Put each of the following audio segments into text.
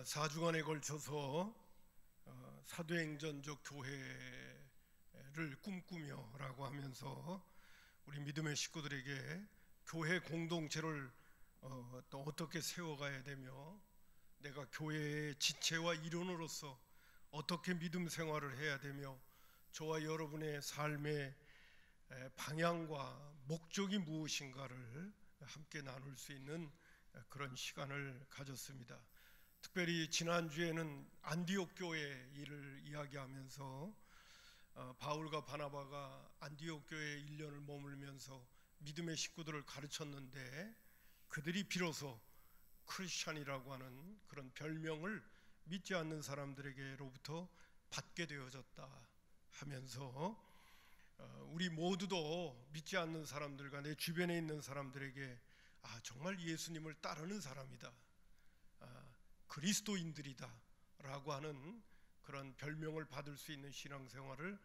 4주간에 걸쳐서 사도행전적 교회를 꿈꾸며라고 하면서 우리 믿음의 식구들에게 교회 공동체를 또 어떻게 세워가야 되며 내가 교회의 지체와 일원으로서 어떻게 믿음 생활을 해야 되며 저와 여러분의 삶의 방향과 목적이 무엇인가를 함께 나눌 수 있는 그런 시간을 가졌습니다. 특별히 지난주에는 안디옥 교회 일을 이야기하면서 바울과 바나바가 안디옥 교회에 1년을 머물면서 믿음의 식구들을 가르쳤는데 그들이 비로소 크리스찬이라고 하는 그런 별명을 믿지 않는 사람들에게로부터 받게 되어졌다 하면서 우리 모두도 믿지 않는 사람들과 내 주변에 있는 사람들에게 정말 예수님을 따르는 사람이다, 그리스도인들이다 라고 하는 그런 별명을 받을 수 있는 신앙생활을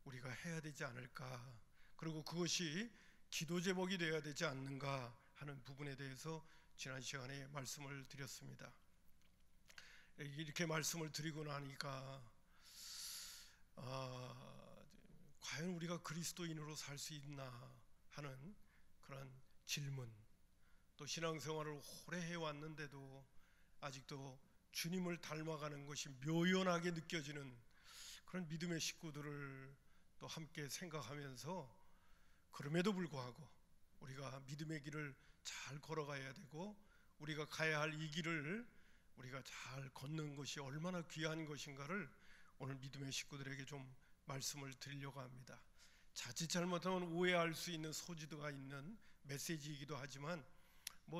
우리가 해야 되지 않을까, 그리고 그것이 기도 제목이 되어야 되지 않는가 하는 부분에 대해서 지난 시간에 말씀을 드렸습니다. 이렇게 말씀을 드리고 나니까 과연 우리가 그리스도인으로 살 수 있나 하는 그런 질문, 또 신앙생활을 오래 해왔는데도 아직도 주님을 닮아가는 것이 묘연하게 느껴지는 그런 믿음의 식구들을 또 함께 생각하면서, 그럼에도 불구하고 우리가 믿음의 길을 잘 걸어가야 되고 우리가 가야 할 이 길을 우리가 잘 걷는 것이 얼마나 귀한 것인가를 오늘 믿음의 식구들에게 좀 말씀을 드리려고 합니다. 자칫 잘못하면 오해할 수 있는 소지가 있는 메시지이기도 하지만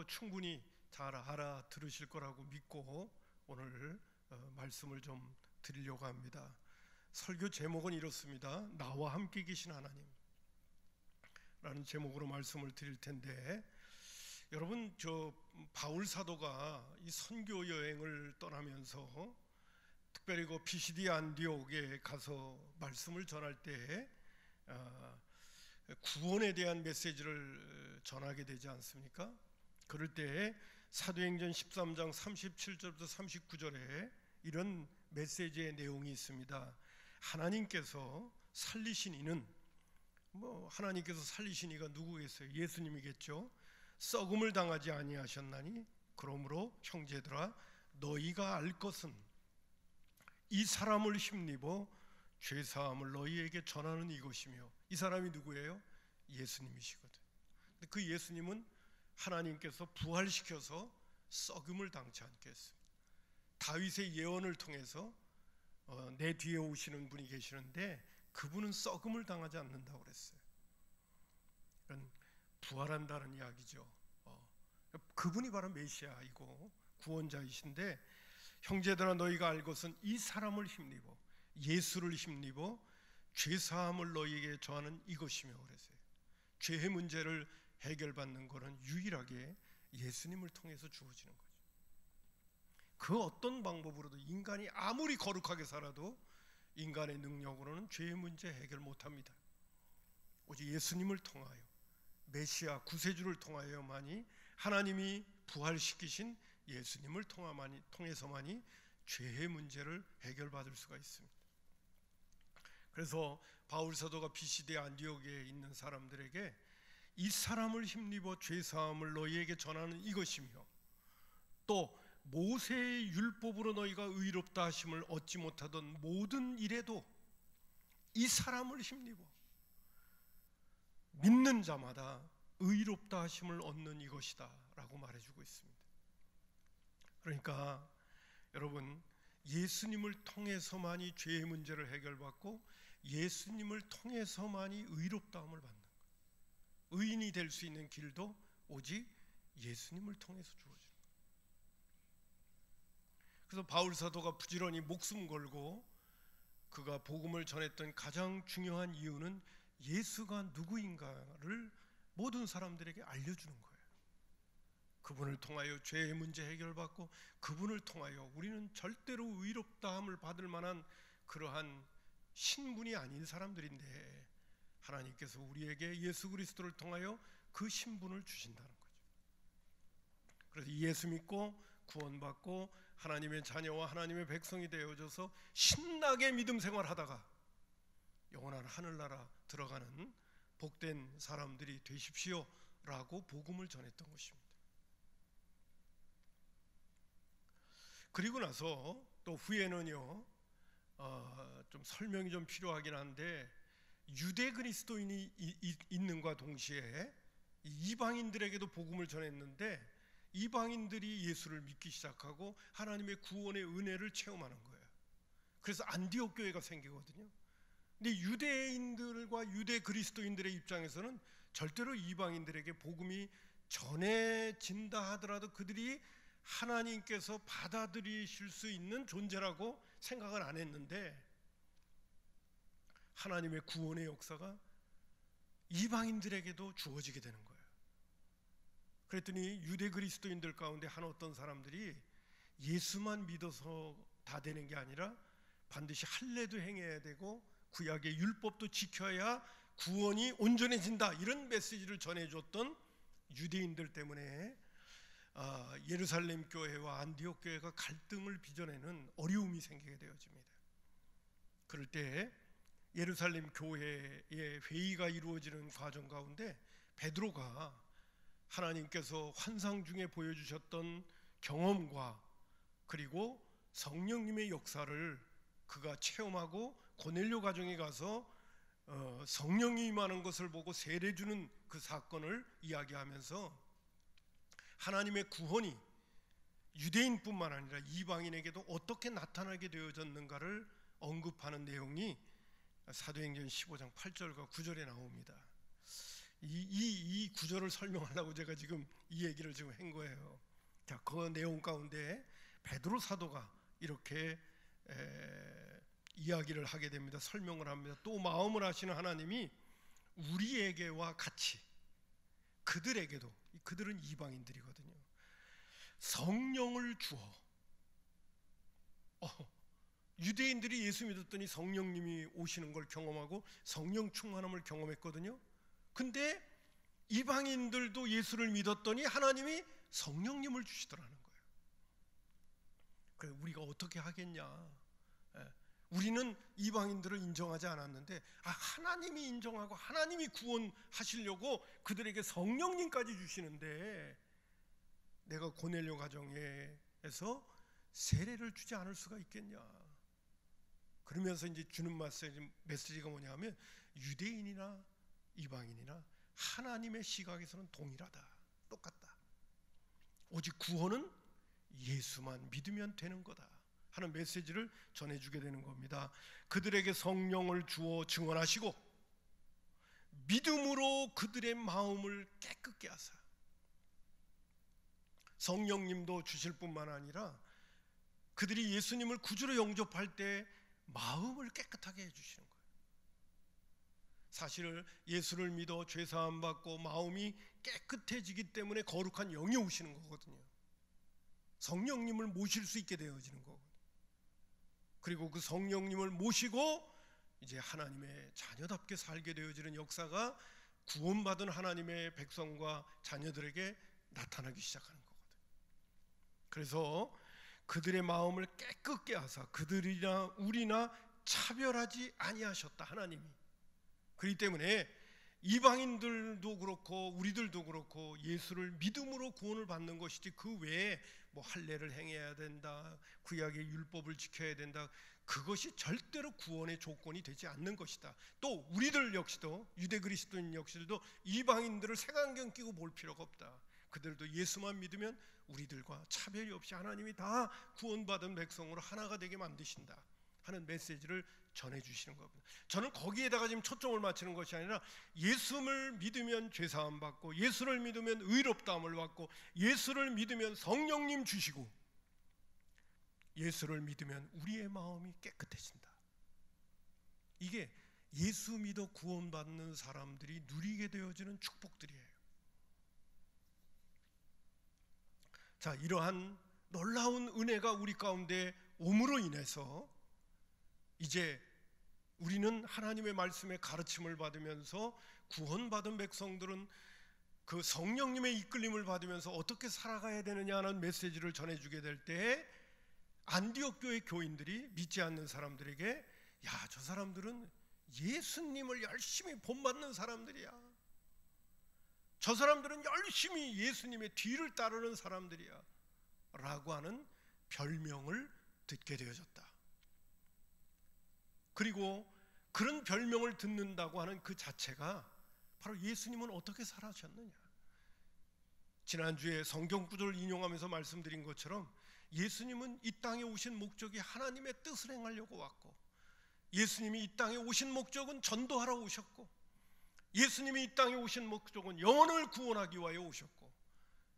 충분히 잘 알아들으실 거라고 믿고 오늘 말씀을 좀 드리려고 합니다. 설교 제목은 이렇습니다. 나와 함께 계신 하나님 라는 제목으로 말씀을 드릴 텐데, 여러분, 바울 사도가 이 선교 여행을 떠나면서 특별히 그 피시디 안디옥에 가서 말씀을 전할 때 구원에 대한 메시지를 전하게 되지 않습니까? 그럴 때 사도행전 13장 37절부터 39절에 이런 메시지의 내용이 있습니다. 하나님께서 살리신 이는, 하나님께서 살리신 이가 누구겠어요? 예수님이겠죠. 썩음을 당하지 아니하셨나니 그러므로 형제들아 너희가 알 것은 이 사람을 힘입어 죄사함을 너희에게 전하는 이것이며, 이 사람이 누구예요? 예수님이시거든. 근데 그 예수님은 하나님께서 부활시켜서 썩음을 당치 않게 했습니다. 다윗의 예언을 통해서 내 뒤에 오시는 분이 계시는데 그분은 썩음을 당하지 않는다고 그랬어요. 그건 부활한다는 이야기죠. 그분이 바로 메시아이고 구원자이신데, 형제들아 너희가 알 것은 이 사람을 힘입어, 예수를 힘입어 죄사함을 너희에게 전하는 이것이며 그랬어요. 죄의 문제를 해결받는 것은 유일하게 예수님을 통해서 주어지는 거죠. 그 어떤 방법으로도 인간이 아무리 거룩하게 살아도 인간의 능력으로는 죄의 문제 해결 못합니다. 오직 예수님을 통하여, 메시아 구세주를 통하여만이, 하나님이 부활시키신 예수님을 통해서만이 죄의 문제를 해결받을 수가 있습니다. 그래서 바울 사도가 비시디 안디옥에 있는 사람들에게 이 사람을 힘입어 죄사함을 너희에게 전하는 이것이며, 또 모세의 율법으로 너희가 의롭다 하심을 얻지 못하던 모든 일에도 이 사람을 힘입어 믿는 자마다 의롭다 하심을 얻는 이것이다 라고 말해주고 있습니다. 그러니까 여러분, 예수님을 통해서만이 죄의 문제를 해결받고 예수님을 통해서만이 의롭다함을 받는 거예요. 의인이 될 수 있는 길도 오직 예수님을 통해서 주어지는 거예요. 그래서 바울 사도가 부지런히 목숨 걸고 그가 복음을 전했던 가장 중요한 이유는 예수가 누구인가를 모든 사람들에게 알려주는 거예요. 그분을 통하여 죄의 문제 해결받고 그분을 통하여 우리는 절대로 의롭다함을 받을 만한 그러한 신분이 아닌 사람들인데 하나님께서 우리에게 예수 그리스도를 통하여 그 신분을 주신다는 거죠. 그래서 예수 믿고 구원받고 하나님의 자녀와 하나님의 백성이 되어져서 신나게 믿음 생활하다가 영원한 하늘나라 들어가는 복된 사람들이 되십시오라고 복음을 전했던 것입니다. 그리고 나서 또 후에는요, 좀 설명이 좀 필요하긴 한데, 유대 그리스도인이 있는과 동시에 이방인들에게도 복음을 전했는데, 이방인들이 예수를 믿기 시작하고 하나님의 구원의 은혜를 체험하는 거예요. 그래서 안디옥 교회가 생기거든요. 근데 유대인들과 유대 그리스도인들의 입장에서는 절대로 이방인들에게 복음이 전해진다 하더라도 그들이 하나님께서 받아들이실 수 있는 존재라고 생각을 안 했는데, 하나님의 구원의 역사가 이방인들에게도 주어지게 되는 거예요. 그랬더니 유대 그리스도인들 가운데 한 어떤 사람들이 예수만 믿어서 다 되는 게 아니라 반드시 할례도 행해야 되고 구약의 율법도 지켜야 구원이 온전해진다, 이런 메시지를 전해줬던 유대인들 때문에 예루살렘 교회와 안디옥 교회가 갈등을 빚어내는 어려움이 생기게 되어집니다. 그럴 때 예루살렘 교회의 회의가 이루어지는 과정 가운데 베드로가 하나님께서 환상 중에 보여주셨던 경험과 그리고 성령님의 역사를 그가 체험하고 고넬료 가정에 가서 성령이 임하는 것을 보고 세례 주는 그 사건을 이야기하면서 하나님의 구원이 유대인뿐만 아니라 이방인에게도 어떻게 나타나게 되어졌는가를 언급하는 내용이 사도행전 15장 8절과 9절에 나옵니다. 이 구절을 설명하려고 제가 지금 이 얘기를 지금 한 거예요. 자, 그 내용 가운데 베드로 사도가 이렇게 이야기를 하게 됩니다. 설명을 합니다. 또 마음을 아시는 하나님이 우리에게와 같이 그들에게도, 그들은 이방인들이거든요, 성령을 주어. 유대인들이 예수 믿었더니 성령님이 오시는 걸 경험하고 성령 충만함을 경험했거든요. 근데 이방인들도 예수를 믿었더니 하나님이 성령님을 주시더라는 거예요. 그래, 우리가 어떻게 하겠냐? 우리는 이방인들을 인정하지 않았는데 하나님이 인정하고 하나님이 구원하시려고 그들에게 성령님까지 주시는데 내가 고넬료 가정에서 세례를 주지 않을 수가 있겠냐? 그러면서 이제 주는 메시지가 뭐냐면 유대인이나 이방인이나 하나님의 시각에서는 동일하다, 똑같다. 오직 구원은 예수만 믿으면 되는 거다 하는 메시지를 전해주게 되는 겁니다. 그들에게 성령을 주어 증언하시고 믿음으로 그들의 마음을 깨끗게 하사, 성령님도 주실 뿐만 아니라 그들이 예수님을 구주로 영접할 때 마음을 깨끗하게 해주시는 거예요. 사실 예수를 믿어 죄사함 받고 마음이 깨끗해지기 때문에 거룩한 영이 오시는 거거든요. 성령님을 모실 수 있게 되어지는 거거든요. 그리고 그 성령님을 모시고 이제 하나님의 자녀답게 살게 되어지는 역사가 구원받은 하나님의 백성과 자녀들에게 나타나기 시작하는 거거든요. 그래서 그들의 마음을 깨끗게 하사 그들이나 우리나 차별하지 아니하셨다, 하나님이. 그렇기 때문에 이방인들도 그렇고 우리들도 그렇고 예수를 믿음으로 구원을 받는 것이지 그 외에 뭐 할례를 행해야 된다, 구약의 율법을 지켜야 된다, 그것이 절대로 구원의 조건이 되지 않는 것이다. 또 우리들 역시도, 유대 그리스도인 역시도 이방인들을 색안경 끼고 볼 필요가 없다. 그들도 예수만 믿으면 우리들과 차별이 없이 하나님이 다 구원받은 백성으로 하나가 되게 만드신다 하는 메시지를 전해주시는 겁니다. 저는 거기에다가 지금 초점을 맞추는 것이 아니라 예수를 믿으면 죄사함 받고, 예수를 믿으면 의롭다함을 받고, 예수를 믿으면 성령님 주시고, 예수를 믿으면 우리의 마음이 깨끗해진다. 이게 예수 믿어 구원받는 사람들이 누리게 되어지는 축복들이에요. 자, 이러한 놀라운 은혜가 우리 가운데 옴으로 인해서 이제 우리는 하나님의 말씀의 가르침을 받으면서 구원받은 백성들은 그 성령님의 이끌림을 받으면서 어떻게 살아가야 되느냐 하는 메시지를 전해주게 될 때 안디옥 교회 교인들이 믿지 않는 사람들에게 야, 저 사람들은 예수님을 열심히 본받는 사람들이야. 저 사람들은 열심히 예수님의 뒤를 따르는 사람들이야 라고 하는 별명을 듣게 되어졌다. 그리고 그런 별명을 듣는다고 하는 그 자체가 바로 예수님은 어떻게 살아셨느냐. 지난주에 성경 구절을 인용하면서 말씀드린 것처럼 예수님은 이 땅에 오신 목적이 하나님의 뜻을 행하려고 왔고, 예수님이 이 땅에 오신 목적은 전도하러 오셨고, 예수님이 이 땅에 오신 목적은 영혼을 구원하기 위하여 오셨고,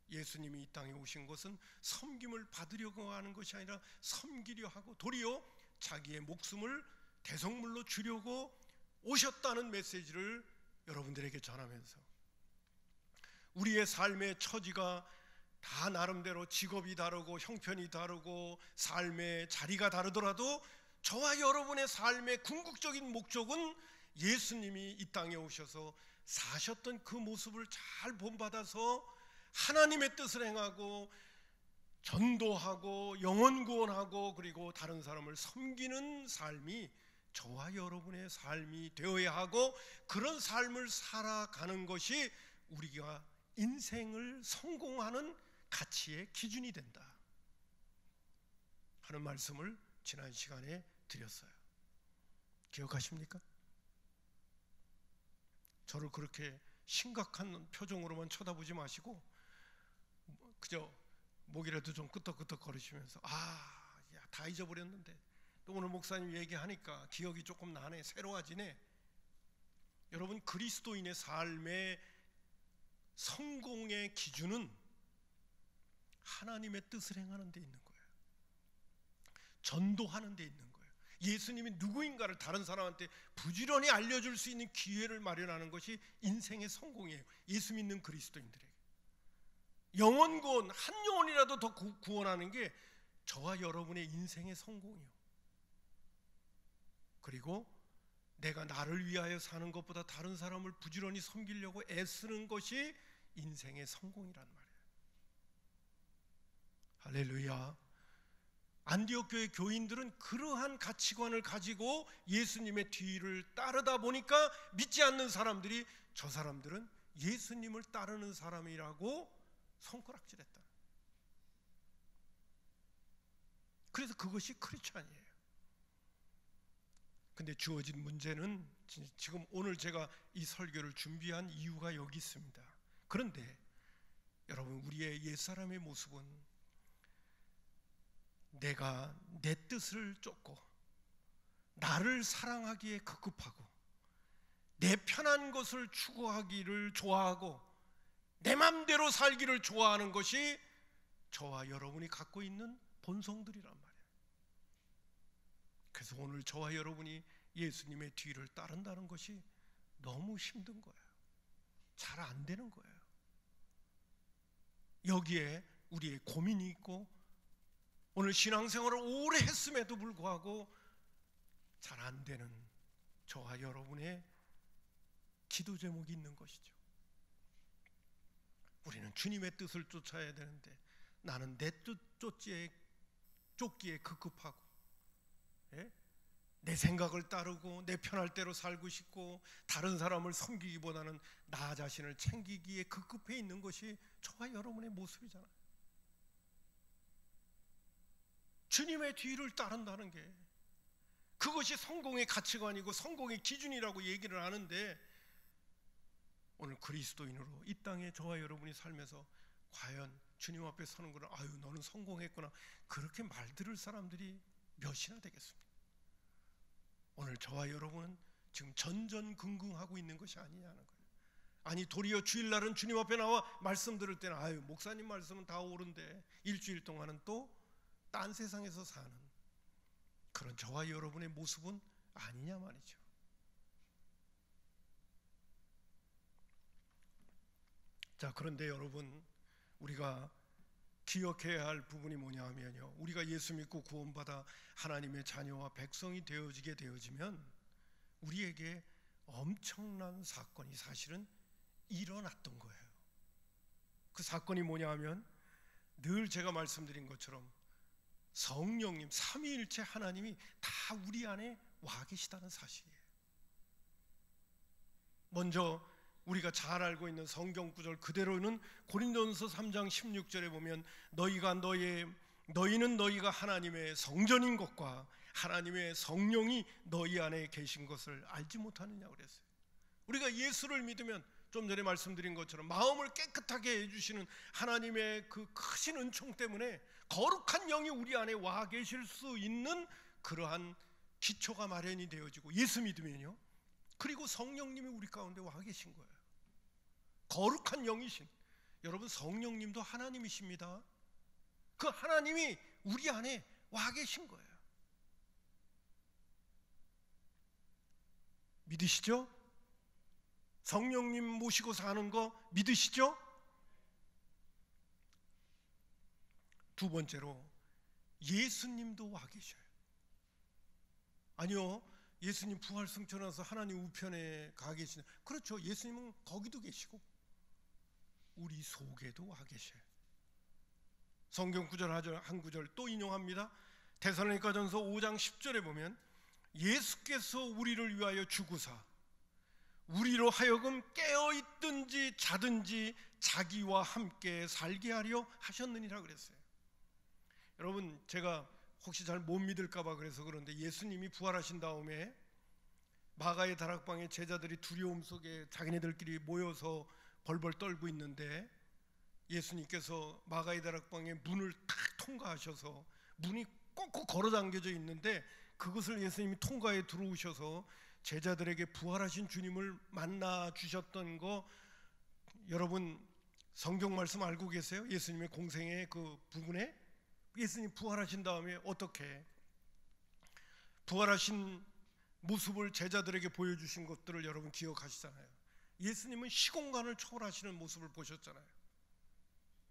예수님이 이 땅에 오신 것은 섬김을 받으려고 하는 것이 아니라 섬기려 하고 도리어 자기의 목숨을 대성물로 주려고 오셨다는 메시지를 여러분들에게 전하면서, 우리의 삶의 처지가 다 나름대로 직업이 다르고 형편이 다르고 삶의 자리가 다르더라도 저와 여러분의 삶의 궁극적인 목적은 예수님이 이 땅에 오셔서 사셨던 그 모습을 잘 본받아서 하나님의 뜻을 행하고 전도하고 영혼 구원하고 그리고 다른 사람을 섬기는 삶이 저와 여러분의 삶이 되어야 하고, 그런 삶을 살아가는 것이 우리가 인생을 성공하는 가치의 기준이 된다 하는 말씀을 지난 시간에 드렸어요. 기억하십니까? 저를 그렇게 심각한 표정으로만 쳐다보지 마시고 그저 목이라도 좀 끄덕끄덕 거리시면서 다 잊어버렸는데 또 오늘 목사님 얘기하니까 기억이 조금 나네, 새로워지네. 여러분, 그리스도인의 삶의 성공의 기준은 하나님의 뜻을 행하는 데 있는 거예요. 전도하는 데 있는 거예요. 예수님이 누구인가를 다른 사람한테 부지런히 알려줄 수 있는 기회를 마련하는 것이 인생의 성공이에요. 예수 믿는 그리스도인들에게 영혼 구원, 한 영혼이라도 더 구원하는 게 저와 여러분의 인생의 성공이요. 그리고 내가 나를 위하여 사는 것보다 다른 사람을 부지런히 섬기려고 애쓰는 것이 인생의 성공이란 말이에요. 할렐루야. 안디옥 교회 교인들은 그러한 가치관을 가지고 예수님의 뒤를 따르다 보니까 믿지 않는 사람들이 저 사람들은 예수님을 따르는 사람이라고 손가락질했다. 그래서 그것이 크리스찬이에요. 근데 주어진 문제는 지금 오늘 제가 이 설교를 준비한 이유가 여기 있습니다. 그런데 여러분, 우리의 옛사람의 모습은 내가 내 뜻을 쫓고 나를 사랑하기에 급급하고 내 편한 것을 추구하기를 좋아하고 내 맘대로 살기를 좋아하는 것이 저와 여러분이 갖고 있는 본성들이란 말이에요. 그래서 오늘 저와 여러분이 예수님의 뒤를 따른다는 것이 너무 힘든 거예요. 잘 안 되는 거예요. 여기에 우리의 고민이 있고 오늘 신앙생활을 오래 했음에도 불구하고 잘 안 되는 저와 여러분의 기도 제목이 있는 것이죠. 우리는 주님의 뜻을 쫓아야 되는데 나는 내 뜻 쫓기에 급급하고, 내 생각을 따르고 내 편할 대로 살고 싶고 다른 사람을 섬기기보다는 나 자신을 챙기기에 급급해 있는 것이 저와 여러분의 모습이잖아요. 주님의 뒤를 따른다는 게 그것이 성공의 가치관이고 성공의 기준이라고 얘기를 하는데, 오늘 그리스도인으로 이 땅에 저와 여러분이 살면서 과연 주님 앞에 서는 거는 너는 성공했구나 그렇게 말 들을 사람들이 몇이나 되겠습니까? 오늘 저와 여러분은 지금 전전긍긍하고 있는 것이 아니냐는 거예요. 아니, 도리어 주일날은 주님 앞에 나와 말씀 들을 때는 목사님 말씀은 다 옳은데 일주일 동안은 또 딴 세상에서 사는 그런 저와 여러분의 모습은 아니냐 말이죠. 자, 그런데 여러분, 우리가 기억해야 할 부분이 뭐냐 하면요, 우리가 예수 믿고 구원받아 하나님의 자녀와 백성이 되어지면 우리에게 엄청난 사건이 사실은 일어났던 거예요. 그 사건이 뭐냐 하면 늘 제가 말씀드린 것처럼 성령님, 삼위일체 하나님이 다 우리 안에 와 계시다는 사실이에요. 먼저 우리가 잘 알고 있는 성경 구절 그대로는 고린도전서 3장 16절에 보면 너희는 너희가 하나님의 성전인 것과 하나님의 성령이 너희 안에 계신 것을 알지 못하느냐 그랬어요. 우리가 예수를 믿으면 좀 전에 말씀드린 것처럼 마음을 깨끗하게 해주시는 하나님의 그 크신 은총 때문에 거룩한 영이 우리 안에 와 계실 수 있는 그러한 기초가 마련이 되어지고, 예수 믿으면요, 그리고 성령님이 우리 가운데 와 계신 거예요. 거룩한 영이신 여러분, 성령님도 하나님이십니다. 그 하나님이 우리 안에 와 계신 거예요. 믿으시죠? 성령님 모시고 사는 거 믿으시죠? 두 번째로 예수님도 와 계셔요. 아니요, 예수님 부활 승천하셔서 하나님 우편에 가 계시냐? 그렇죠. 예수님은 거기도 계시고 우리 속에도 와 계셔요. 성경 구절 한 구절 또 인용합니다. 데살로니가전서 5장 10절에 보면 예수께서 우리를 위하여 죽으사 우리로 하여금 깨어있든지 자든지 자기와 함께 살게 하려 하셨느니라 그랬어요. 여러분, 제가 혹시 잘 못 믿을까 봐 그래서 그런데 예수님이 부활하신 다음에 마가의 다락방에 제자들이 두려움 속에 자기네들끼리 모여서 벌벌 떨고 있는데 예수님께서 마가의 다락방에 문을 탁 통과하셔서 문이 꼭꼭 걸어 잠겨져 있는데 그것을 예수님이 통과해 들어오셔서 제자들에게 부활하신 주님을 만나 주셨던 거 여러분 성경 말씀 알고 계세요? 예수님의 공생의 그 부분에 예수님 부활하신 다음에 어떻게 부활하신 모습을 제자들에게 보여주신 것들을 여러분 기억하시잖아요. 예수님은 시공간을 초월하시는 모습을 보셨잖아요.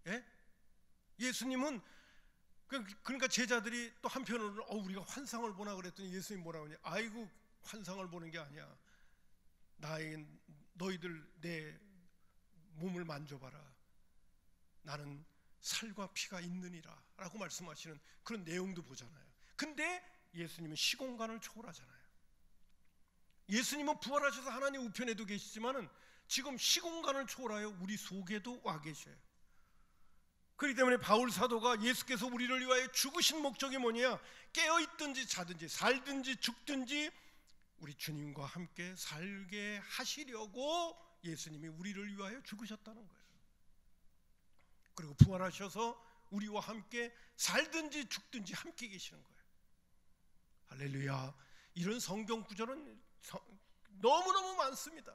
예? 예수님은 그러니까 제자들이 또 한편으로는 우리가 환상을 보나 그랬더니 예수님 뭐라 그러냐? 아이고, 환상을 보는 게 아니야. 너희들 내 몸을 만져봐라. 나는 살과 피가 있느니라 라고 말씀하시는 그런 내용도 보잖아요. 근데 예수님은 시공간을 초월하잖아요. 예수님은 부활하셔서 하나님 우편에도 계시지만은 지금 시공간을 초월하여 우리 속에도 와 계셔요. 그렇기 때문에 바울 사도가 예수께서 우리를 위하여 죽으신 목적이 뭐냐? 깨어있든지 자든지 살든지 죽든지 우리 주님과 함께 살게 하시려고 예수님이 우리를 위하여 죽으셨다는 거예요. 그리고 부활하셔서 우리와 함께 살든지 죽든지 함께 계시는 거예요. 할렐루야. 이런 성경 구절은 너무너무 많습니다.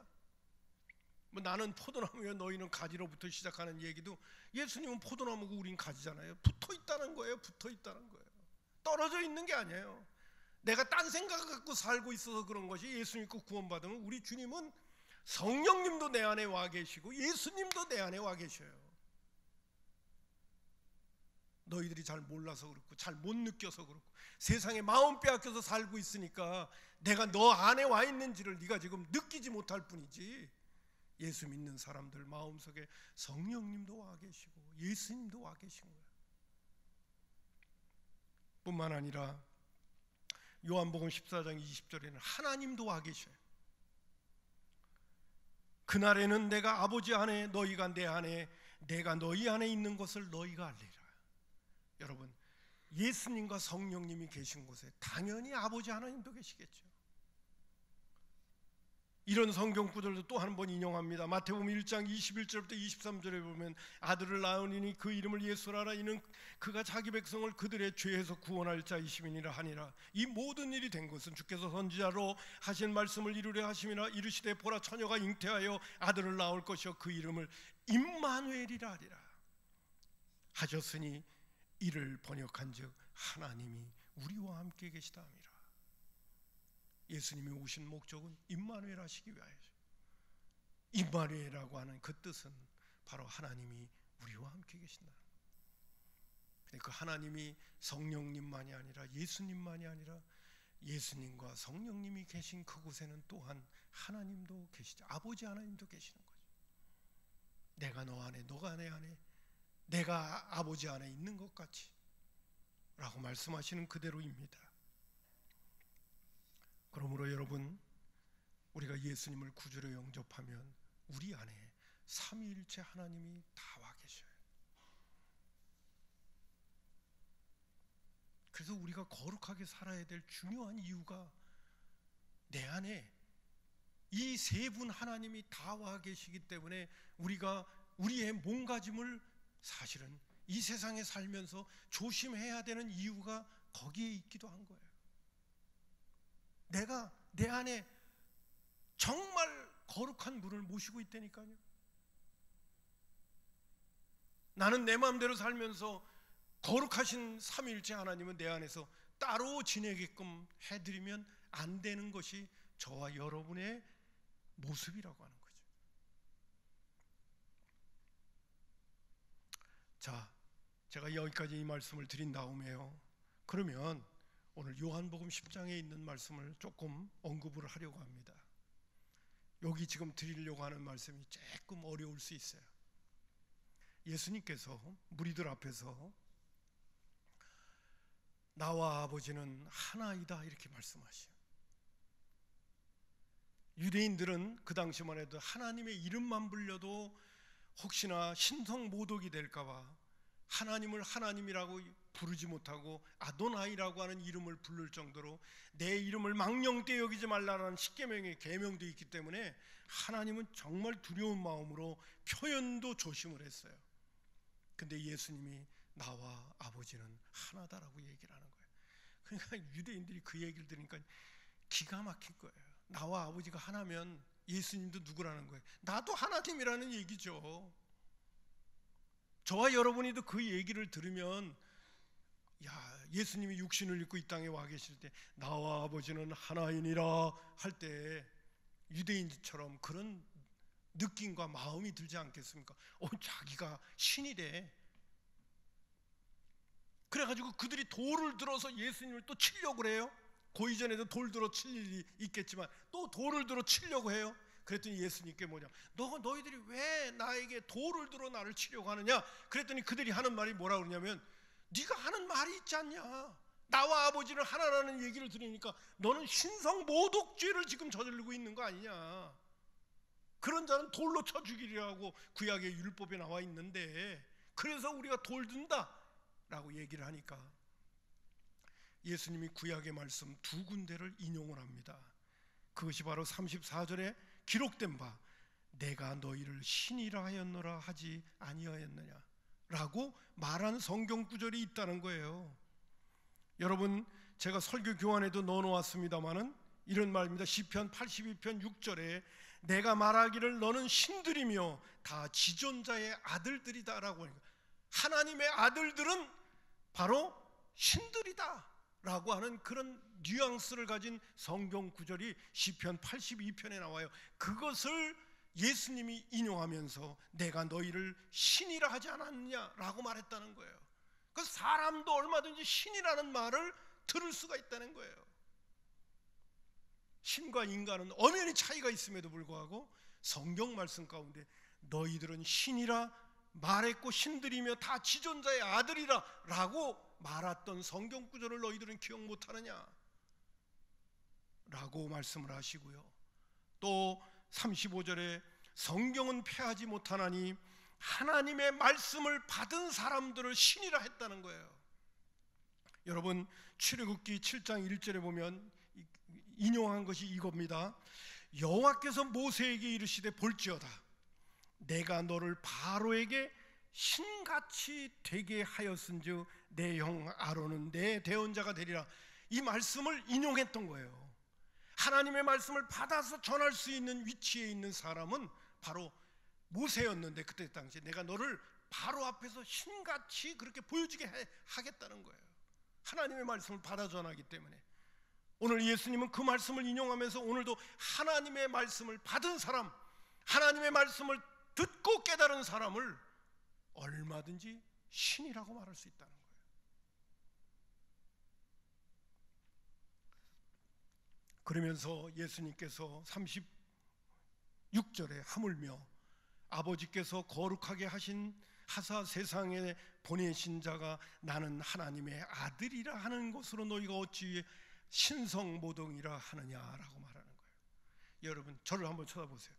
나는 포도나무여 너희는 가지로부터 시작하는 얘기도 예수님은 포도나무고 우린 가지잖아요. 붙어 있다는 거예요. 붙어 있다는 거예요. 떨어져 있는 게 아니에요. 내가 딴 생각 갖고 살고 있어서 그런 것이 예수 믿고 구원받으면 우리 주님은 성령님도 내 안에 와 계시고 예수님도 내 안에 와 계셔요. 너희들이 잘 몰라서 그렇고 잘 못 느껴서 그렇고 세상에 마음 빼앗겨서 살고 있으니까 내가 너 안에 와 있는지를 네가 지금 느끼지 못할 뿐이지, 예수 믿는 사람들 마음속에 성령님도 와 계시고 예수님도 와 계신 거예요. 뿐만 아니라 요한복음 14장 20절에는 하나님도 와 계셔요. 그날에는 내가 아버지 안에 너희가 내 안에 내가 너희 안에 있는 것을 너희가 알리라. 여러분, 예수님과 성령님이 계신 곳에 당연히 아버지 하나님도 계시겠죠. 이런 성경 구절도 또 한 번 인용합니다. 마태복음 1장 21절부터 23절에 보면 아들을 낳으니 그 이름을 예수라 하라. 이는 그가 자기 백성을 그들의 죄에서 구원할 자이심이니라 하니라. 이 모든 일이 된 것은 주께서 선지자로 하신 말씀을 이루려 하심이라. 이르시되 보라, 처녀가 잉태하여 아들을 낳을 것이요 그 이름을 임마누엘이라 하리라 하셨으니 이를 번역한즉 하나님이 우리와 함께 계시다 함이라. 예수님이 오신 목적은 임마누엘 하시기 위하여죠. 임마누엘이라고 하는 그 뜻은 바로 하나님이 우리와 함께 계신다. 그 하나님이 성령님만이 아니라 예수님만이 아니라 예수님과 성령님이 계신 그곳에는 또한 하나님도 계시죠. 아버지 하나님도 계시는 거죠. 내가 너 안에, 너가 내 안에, 내가 아버지 안에 있는 것 같이 라고 말씀하시는 그대로입니다. 그러므로 여러분, 우리가 예수님을 구주로 영접하면 우리 안에 삼위일체 하나님이 다 와 계셔요. 그래서 우리가 거룩하게 살아야 될 중요한 이유가 내 안에 이 세 분 하나님이 다 와 계시기 때문에 우리가 우리의 몸가짐을 사실은 이 세상에 살면서 조심해야 되는 이유가 거기에 있기도 한 거예요. 내가 내 안에 정말 거룩한 분을 모시고 있다니까요. 나는 내 마음대로 살면서 거룩하신 삼위일체 하나님은 내 안에서 따로 지내게끔 해드리면 안 되는 것이 저와 여러분의 모습이라고 하는 거죠. 자, 제가 여기까지 이 말씀을 드린 다음에요, 그러면 오늘 요한복음 10장에 있는 말씀을 조금 언급을 하려고 합니다. 여기 지금 드리려고 하는 말씀이 조금 어려울 수 있어요. 예수님께서 무리들 앞에서 나와 아버지는 하나이다 이렇게 말씀하셔요. 유대인들은 그 당시만 해도 하나님의 이름만 불려도 혹시나 신성모독이 될까봐 하나님을 하나님이라고 부르지 못하고 아도나이라고 하는 이름을 부를 정도로 내 이름을 망령되이 여기지 말라라는 십계명의 계명도 있기 때문에 하나님은 정말 두려운 마음으로 표현도 조심을 했어요. 근데 예수님이 나와 아버지는 하나다라고 얘기를 하는 거예요. 그러니까 유대인들이 그 얘기를 들으니까 기가 막힌 거예요. 나와 아버지가 하나면 예수님도 누구라는 거예요? 나도 하나님이라는 얘기죠. 저와 여러분이도 그 얘기를 들으면, 야, 예수님이 육신을 입고 이 땅에 와 계실 때 나와 아버지는 하나이니라 할 때 유대인처럼 그런 느낌과 마음이 들지 않겠습니까? 자기가 신이래. 그래가지고 그들이 돌을 들어서 예수님을 또 치려고 그래요. 그 이전에도 돌 들어 칠 일이 있겠지만 또 돌을 들어 치려고 해요. 그랬더니 예수님께 뭐냐, 너희들이 왜 나에게 돌을 들어 나를 치려고 하느냐? 그랬더니 그들이 하는 말이 뭐라고 그러냐면, 네가 하는 말이 있지 않냐, 나와 아버지는 하나라는 얘기를 들으니까 너는 신성모독죄를 지금 저지르고 있는 거 아니냐, 그런 자는 돌로 쳐 죽이리라고 구약의 율법에 나와 있는데 그래서 우리가 돌 든다 라고 얘기를 하니까 예수님이 구약의 말씀 두 군데를 인용을 합니다. 그것이 바로 34절에 기록된 바 내가 너희를 신이라 하였노라 하지 아니하였느냐 라고 말한 성경 구절이 있다는 거예요. 여러분, 제가 설교 교환에도 넣어놓았습니다마는 이런 말입니다. 시편 82편 6절에 내가 말하기를 너는 신들이며 다 지존자의 아들들이다 라고 하니까 하나님의 아들들은 바로 신들이다 라고 하는 그런 뉘앙스를 가진 성경 구절이 시편 82편에 나와요. 그것을 예수님이 인용하면서 내가 너희를 신이라 하지 않았느냐 라고 말했다는 거예요. 그 사람도 얼마든지 신이라는 말을 들을 수가 있다는 거예요. 신과 인간은 엄연히 차이가 있음에도 불구하고 성경 말씀 가운데 너희들은 신이라 말했고 신들이며 다 지존자의 아들이라 라고 말했던 성경 구절을 너희들은 기억 못하느냐 라고 말씀을 하시고요. 또 35절에 성경은 패하지 못하나니 하나님의 말씀을 받은 사람들을 신이라 했다는 거예요. 여러분, 출애굽기 7장 1절에 보면 인용한 것이 이겁니다. 여호와께서 모세에게 이르시되 볼지어다 내가 너를 바로에게 신같이 되게 하였은즉 내 형 아론은 내 대언자가 되리라. 이 말씀을 인용했던 거예요. 하나님의 말씀을 받아서 전할 수 있는 위치에 있는 사람은 바로 모세였는데 그때 당시에 내가 너를 바로 앞에서 신같이 그렇게 보여지게 하겠다는 거예요. 하나님의 말씀을 받아 전하기 때문에 오늘 예수님은 그 말씀을 인용하면서 오늘도 하나님의 말씀을 받은 사람, 하나님의 말씀을 듣고 깨달은 사람을 얼마든지 신이라고 말할 수 있다는 거예요. 그러면서 예수님께서 36절에 하물며 아버지께서 거룩하게 하사 세상에 보내신 자가 나는 하나님의 아들이라 하는 것으로 너희가 어찌 신성모독이라 하느냐라고 말하는 거예요. 여러분, 저를 한번 쳐다보세요.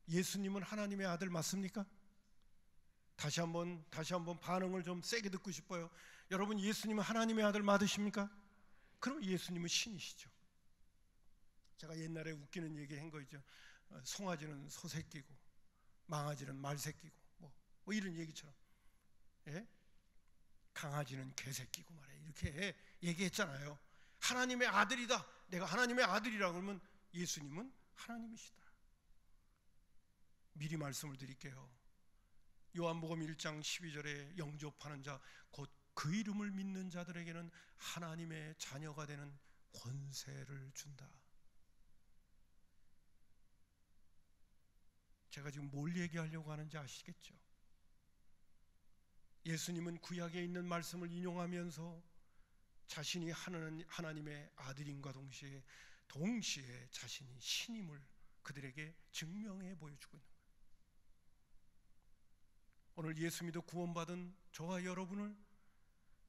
예수님은 하나님의 아들 맞습니까? 다시 한번 반응을 좀 세게 듣고 싶어요. 여러분, 예수님은 하나님의 아들 맞으십니까? 그럼 예수님은 신이시죠. 제가 옛날에 웃기는 얘기 한 거 있죠. 송아지는 소새끼고 망아지는 말새끼고 뭐 이런 얘기처럼, 예? 강아지는 개새끼고 말이에요. 이렇게 얘기했잖아요. 하나님의 아들이다. 내가 하나님의 아들이라 그러면 예수님은 하나님이시다. 미리 말씀을 드릴게요. 요한복음 1장 12절에 영접하는 자 곧 그 이름을 믿는 자들에게는 하나님의 자녀가 되는 권세를 준다. 제가 지금 뭘 얘기하려고 하는지 아시겠죠? 예수님은 구약에 있는 말씀을 인용하면서 자신이 하나님의 아들임과 동시에 자신이 신임을 그들에게 증명해 보여주고 있는 거예요. 오늘 예수 믿어 구원받은 저와 여러분을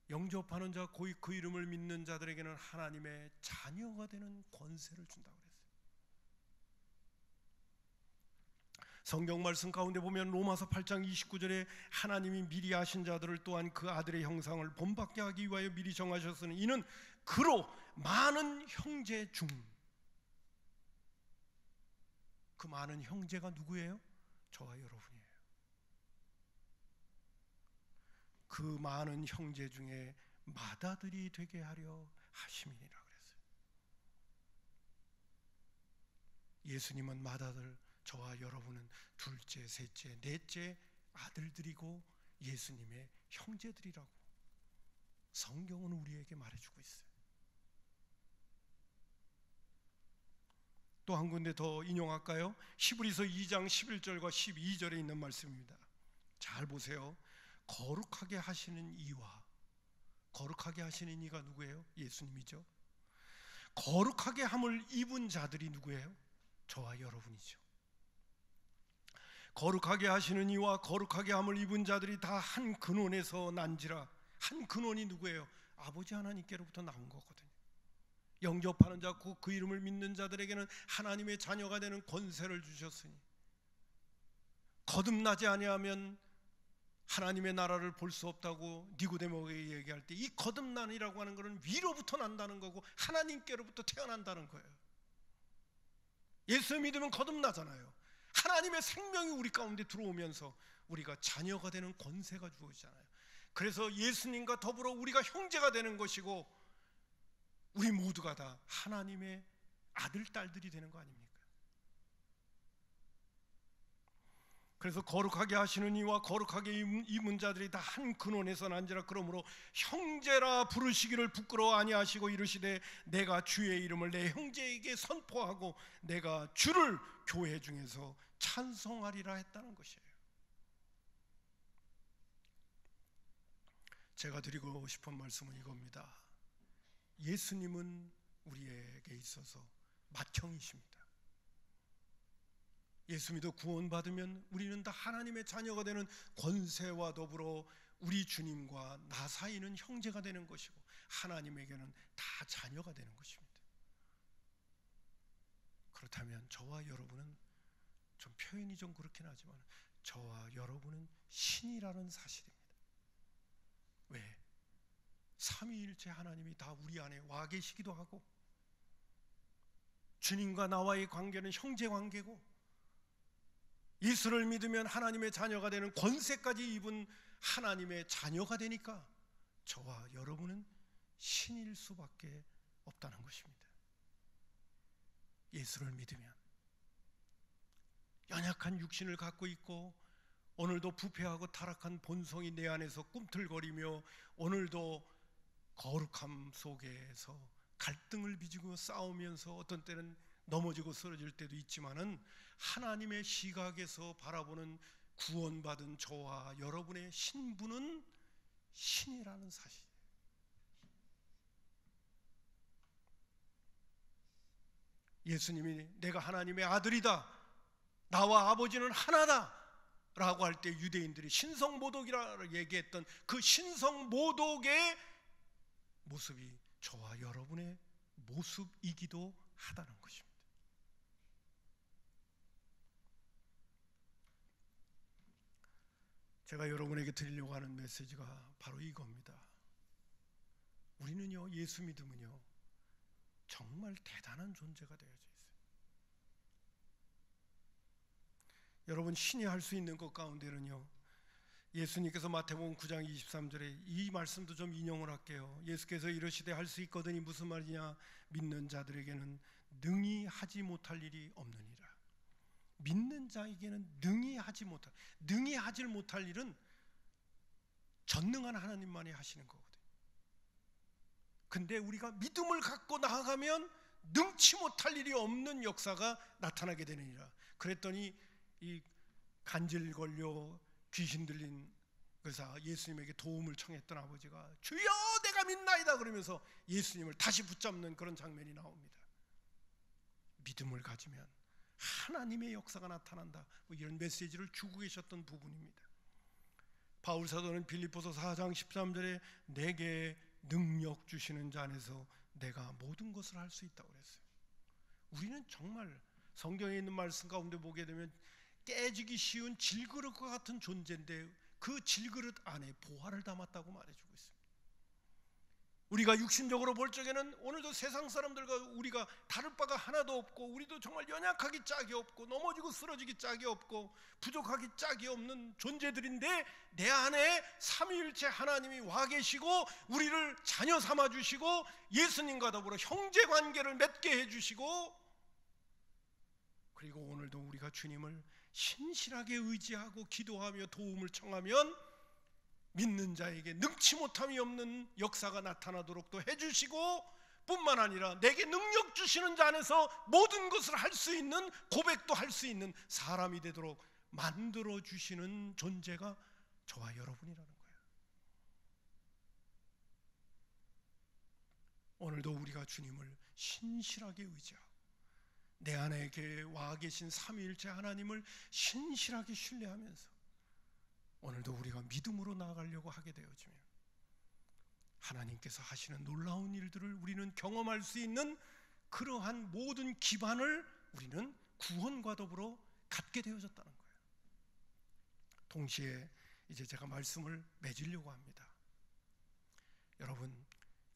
영접하는 자, 곧 그 이름을 믿는 자들에게는 하나님의 자녀가 되는 권세를 준다고 그랬어요. 성경 말씀 가운데 보면 로마서 8장 29절에 하나님이 미리 아신 자들을 또한 그 아들의 형상을 본받게 하기 위하여 미리 정하셨으니 이는 그로 많은 형제 중, 그 많은 형제가 누구예요? 저와 여러분이에요. 그 많은 형제 중에 맏아들이 되게 하려 하심이니라 그랬어요. 예수님은 맏아들, 저와 여러분은 둘째, 셋째, 넷째 아들들이고 예수님의 형제들이라고 성경은 우리에게 말해주고 있어요. 또 한 군데 더 인용할까요? 히브리서 2장 11절과 12절에 있는 말씀입니다. 잘 보세요. 거룩하게 하시는 이와, 거룩하게 하시는 이가 누구예요? 예수님이죠. 거룩하게 함을 입은 자들이 누구예요? 저와 여러분이죠. 거룩하게 하시는 이와 거룩하게 함을 입은 자들이 다 한 근원에서 난지라. 한 근원이 누구예요? 아버지 하나님께로부터 나온 거거든요. 영접하는 자, 그 이름을 믿는 자들에게는 하나님의 자녀가 되는 권세를 주셨으니 거듭나지 아니하면 하나님의 나라를 볼 수 없다고 니고데모에게 얘기할 때 이 거듭난이라고 하는 것은 위로부터 난다는 거고 하나님께로부터 태어난다는 거예요. 예수 믿으면 거듭나잖아요. 하나님의 생명이 우리 가운데 들어오면서 우리가 자녀가 되는 권세가 주어지잖아요. 그래서 예수님과 더불어 우리가 형제가 되는 것이고 우리 모두가 다 하나님의 아들, 딸들이 되는 거 아닙니까? 그래서 거룩하게 하시는 이와 거룩하게 입은 자들이 다 한 근원에서 난지라. 그러므로 형제라 부르시기를 부끄러워 아니하시고 이르시되 내가 주의 이름을 내 형제에게 선포하고 내가 주를 교회 중에서 찬송하리라 했다는 것이에요. 제가 드리고 싶은 말씀은 이겁니다. 예수님은 우리에게 있어서 맏형이십니다. 예수 믿어 구원받으면 우리는 다 하나님의 자녀가 되는 권세와 더불어 우리 주님과 나 사이는 형제가 되는 것이고 하나님에게는 다 자녀가 되는 것입니다. 그렇다면 저와 여러분은, 좀 표현이 좀 그렇긴 하지만 저와 여러분은 신이라는 사실입니다. 왜? 삼위일체 하나님이 다 우리 안에 와 계시기도 하고 주님과 나와의 관계는 형제 관계고 예수를 믿으면 하나님의 자녀가 되는 권세까지 입은 하나님의 자녀가 되니까 저와 여러분은 신일 수밖에 없다는 것입니다. 예수를 믿으면 연약한 육신을 갖고 있고 오늘도 부패하고 타락한 본성이 내 안에서 꿈틀거리며 오늘도 거룩함 속에서 갈등을 빚고 싸우면서 어떤 때는 넘어지고 쓰러질 때도 있지만은 하나님의 시각에서 바라보는 구원받은 저와 여러분의 신분은 신이라는 사실이에요. 예수님이 내가 하나님의 아들이다, 나와 아버지는 하나다, 라고 할 때 유대인들이 신성모독이라 얘기했던 그 신성모독의 모습이 저와 여러분의 모습이기도 하다는 것입니다. 제가 여러분에게 드리려고 하는 메시지가 바로 이겁니다. 우리는요, 예수 믿으면요 정말 대단한 존재가 되어져 있어요. 여러분, 신이 할 수 있는 것 가운데는요, 예수님께서 마태복음 9장 23절에 이 말씀도 좀 인용을 할게요. 예수께서 이르시되 할 수 있거든이 무슨 말이냐, 믿는 자들에게는 능히 하지 못할 일이 없느니라. 믿는 자에게는 능히 하지 못할 일은 전능한 하나님만이 하시는 거거든요. 근데 우리가 믿음을 갖고 나아가면 능치 못할 일이 없는 역사가 나타나게 되느니라. 그랬더니 이 간질 걸려 귀신 들린 의사, 예수님에게 도움을 청했던 아버지가 주여 내가 믿나이다 그러면서 예수님을 다시 붙잡는 그런 장면이 나옵니다. 믿음을 가지면 하나님의 역사가 나타난다, 뭐 이런 메시지를 주고 계셨던 부분입니다. 바울 사도는 빌립보서 4장 13절에 내게 능력 주시는 자 안에서 내가 모든 것을 할 수 있다고 그랬어요. 우리는 정말 성경에 있는 말씀 가운데 보게 되면 깨지기 쉬운 질그릇과 같은 존재인데 그 질그릇 안에 보화를 담았다고 말해주고 있습니다. 우리가 육신적으로 볼 적에는 오늘도 세상 사람들과 우리가 다를 바가 하나도 없고, 우리도 정말 연약하기 짝이 없고 넘어지고 쓰러지기 짝이 없고 부족하기 짝이 없는 존재들인데, 내 안에 삼위일체 하나님이 와 계시고 우리를 자녀 삼아 주시고 예수님과 더불어 형제 관계를 맺게 해주시고, 그리고 오늘도 우리가 주님을 신실하게 의지하고 기도하며 도움을 청하면 믿는 자에게 능치 못함이 없는 역사가 나타나도록 또 해주시고, 뿐만 아니라 내게 능력 주시는 자 안에서 모든 것을 할 수 있는, 고백도 할 수 있는 사람이 되도록 만들어 주시는 존재가 저와 여러분이라는 거예요. 오늘도 우리가 주님을 신실하게 의지하고 내 안에 와 계신 삼위일체 하나님을 신실하게 신뢰하면서 오늘도 우리가 믿음으로 나아가려고 하게 되어지면 하나님께서 하시는 놀라운 일들을 우리는 경험할 수 있는 그러한 모든 기반을 우리는 구원과 더불어 갖게 되어졌다는 거예요. 동시에 이제 제가 말씀을 맺으려고 합니다. 여러분,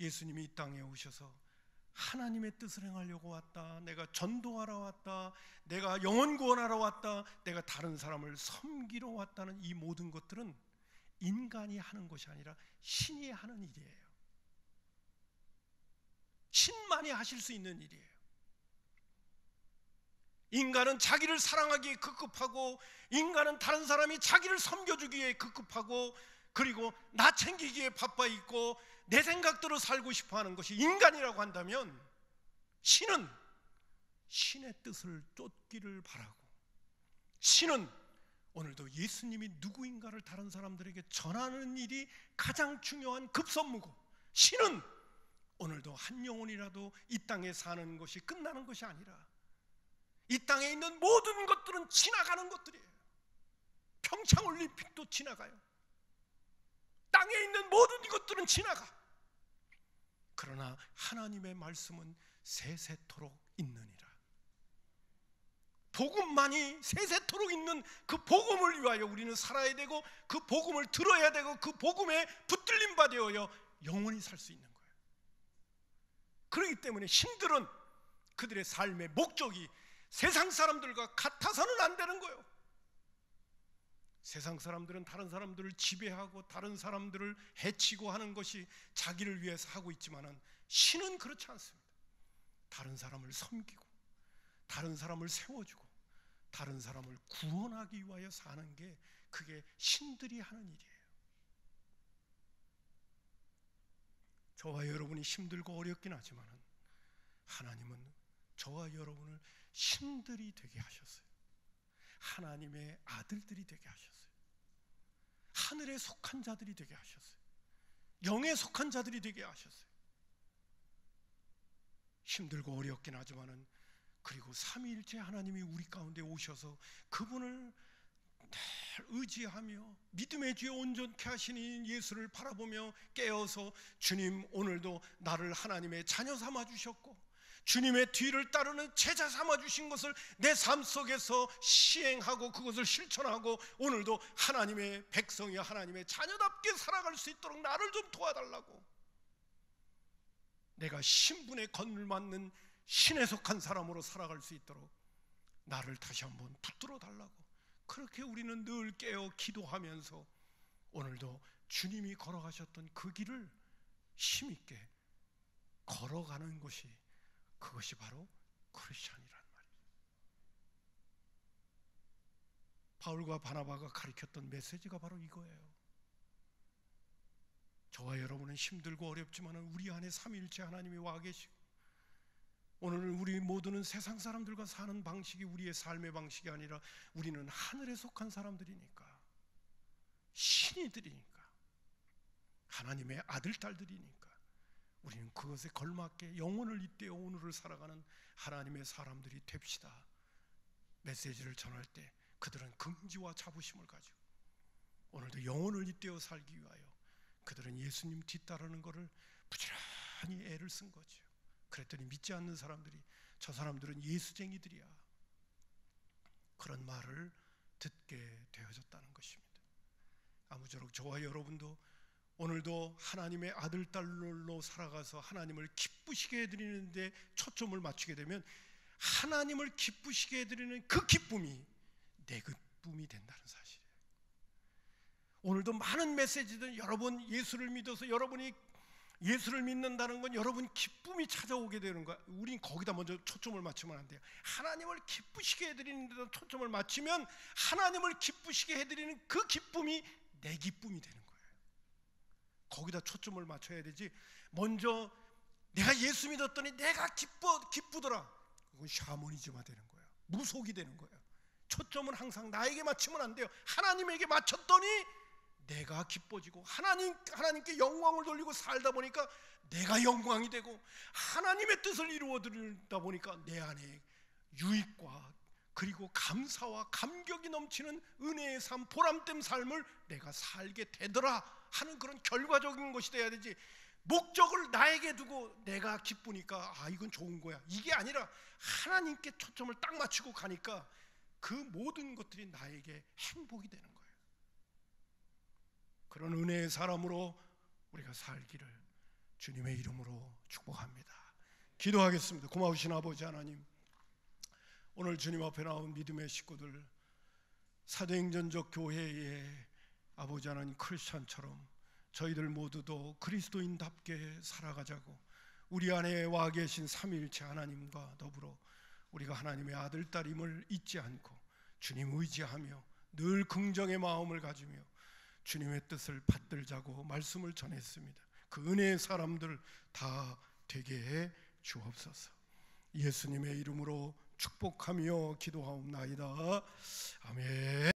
예수님이 이 땅에 오셔서 하나님의 뜻을 행하려고 왔다, 내가 전도하러 왔다, 내가 영혼 구원하러 왔다, 내가 다른 사람을 섬기러 왔다는 이 모든 것들은 인간이 하는 것이 아니라 신이 하는 일이에요. 신만이 하실 수 있는 일이에요. 인간은 자기를 사랑하기에 급급하고, 인간은 다른 사람이 자기를 섬겨주기에 급급하고, 그리고 나 챙기기에 바빠 있고 내 생각대로 살고 싶어하는 것이 인간이라고 한다면, 신은 신의 뜻을 쫓기를 바라고, 신은 오늘도 예수님이 누구인가를 다른 사람들에게 전하는 일이 가장 중요한 급선무고, 신은 오늘도 한 영혼이라도 이 땅에 사는 것이 끝나는 것이 아니라 이 땅에 있는 모든 것들은 지나가는 것들이에요. 평창올림픽도 지나가요. 땅에 있는 모든 것들은 지나가. 그러나 하나님의 말씀은 세세토록 있느니라. 복음만이 세세토록 있는 그 복음을 위하여 우리는 살아야 되고, 그 복음을 들어야 되고, 그 복음에 붙들림 바 되어야 영원히 살 수 있는 거예요. 그렇기 때문에 신들은 그들의 삶의 목적이 세상 사람들과 같아서는 안 되는 거예요. 세상 사람들은 다른 사람들을 지배하고 다른 사람들을 해치고 하는 것이 자기를 위해서 하고 있지만은, 신은 그렇지 않습니다. 다른 사람을 섬기고 다른 사람을 세워주고 다른 사람을 구원하기 위하여 사는 게, 그게 신들이 하는 일이에요. 저와 여러분이 힘들고 어렵긴 하지만은 하나님은 저와 여러분을 신들이 되게 하셨어요. 하나님의 아들들이 되게 하셨어요. 하늘에 속한 자들이 되게 하셨어요. 영에 속한 자들이 되게 하셨어요. 힘들고 어렵긴 하지만은, 그리고 삼위일체 하나님이 우리 가운데 오셔서 그분을 늘 의지하며 믿음의 주에 온전케 하시는 예수를 바라보며 깨어서 주님, 오늘도 나를 하나님의 자녀 삼아 주셨고 주님의 뒤를 따르는 제자 삼아 주신 것을 내 삶 속에서 시행하고 그것을 실천하고 오늘도 하나님의 백성이야 하나님의 자녀답게 살아갈 수 있도록 나를 좀 도와달라고, 내가 신분에 걸맞는 신에 속한 사람으로 살아갈 수 있도록 나를 다시 한번 붙들어 달라고, 그렇게 우리는 늘 깨어 기도하면서 오늘도 주님이 걸어가셨던 그 길을 힘있게 걸어가는 것이, 그것이 바로 크리스찬이란 말이에요. 바울과 바나바가 가르쳤던 메시지가 바로 이거예요. 저와 여러분은 힘들고 어렵지만 우리 안에 삼위일체 하나님이 와 계시고, 오늘 우리 모두는 세상 사람들과 사는 방식이 우리의 삶의 방식이 아니라 우리는 하늘에 속한 사람들이니까, 신이들이니까, 하나님의 아들 딸들이니까 우리는 그것에 걸맞게 영혼을 잇대어 오늘을 살아가는 하나님의 사람들이 됩시다. 메시지를 전할 때 그들은 긍지와 자부심을 가지고 오늘도 영혼을 잇대어 살기 위하여 그들은 예수님 뒤따르는 것을 부지런히 애를 쓴 거죠. 그랬더니 믿지 않는 사람들이 저 사람들은 예수쟁이들이야, 그런 말을 듣게 되어졌다는 것입니다. 아무쪼록 저와 여러분도 오늘도 하나님의 아들 딸로 살아가서 하나님을 기쁘시게 해드리는데 초점을 맞추게 되면 하나님을 기쁘시게 해드리는 그 기쁨이 내 기쁨이 된다는 사실이에요. 오늘도 많은 메시지들, 여러분 예수를 믿어서 여러분이 예수를 믿는다는 건 여러분 기쁨이 찾아오게 되는 거야. 우린 거기다 먼저 초점을 맞추면 안 돼요. 하나님을 기쁘시게 해드리는 데다 초점을 맞추면 하나님을 기쁘시게 해드리는 그 기쁨이 내 기쁨이 되는 거예요. 거기다 초점을 맞춰야 되지, 먼저 내가 예수 믿었더니 내가 기쁘더라, 그건 샤머니즘화 되는 거예요. 무속이 되는 거예요. 초점은 항상 나에게 맞추면 안 돼요. 하나님에게 맞췄더니 내가 기뻐지고 하나님께 영광을 돌리고 살다 보니까 내가 영광이 되고 하나님의 뜻을 이루어드리다 보니까 내 안에 유익과 그리고 감사와 감격이 넘치는 은혜의 삶, 보람된 삶을 내가 살게 되더라 하는 그런 결과적인 것이 돼야 되지, 목적을 나에게 두고 내가 기쁘니까 이건 좋은 거야, 이게 아니라 하나님께 초점을 딱 맞추고 가니까 그 모든 것들이 나에게 행복이 되는 거예요. 그런 은혜의 사람으로 우리가 살기를 주님의 이름으로 축복합니다. 기도하겠습니다. 고마우신 아버지 하나님, 오늘 주님 앞에 나온 믿음의 식구들, 사도행전적 교회의 아버지 하나님 크리스찬처럼 저희들 모두도 그리스도인답게 살아가자고, 우리 안에 와 계신 삼위일체 하나님과 더불어 우리가 하나님의 아들 딸임을 잊지 않고 주님 의지하며 늘 긍정의 마음을 가지며 주님의 뜻을 받들자고 말씀을 전했습니다. 그 은혜의 사람들 다 되게 해 주옵소서. 예수님의 이름으로 축복하며 기도하옵나이다. 아멘.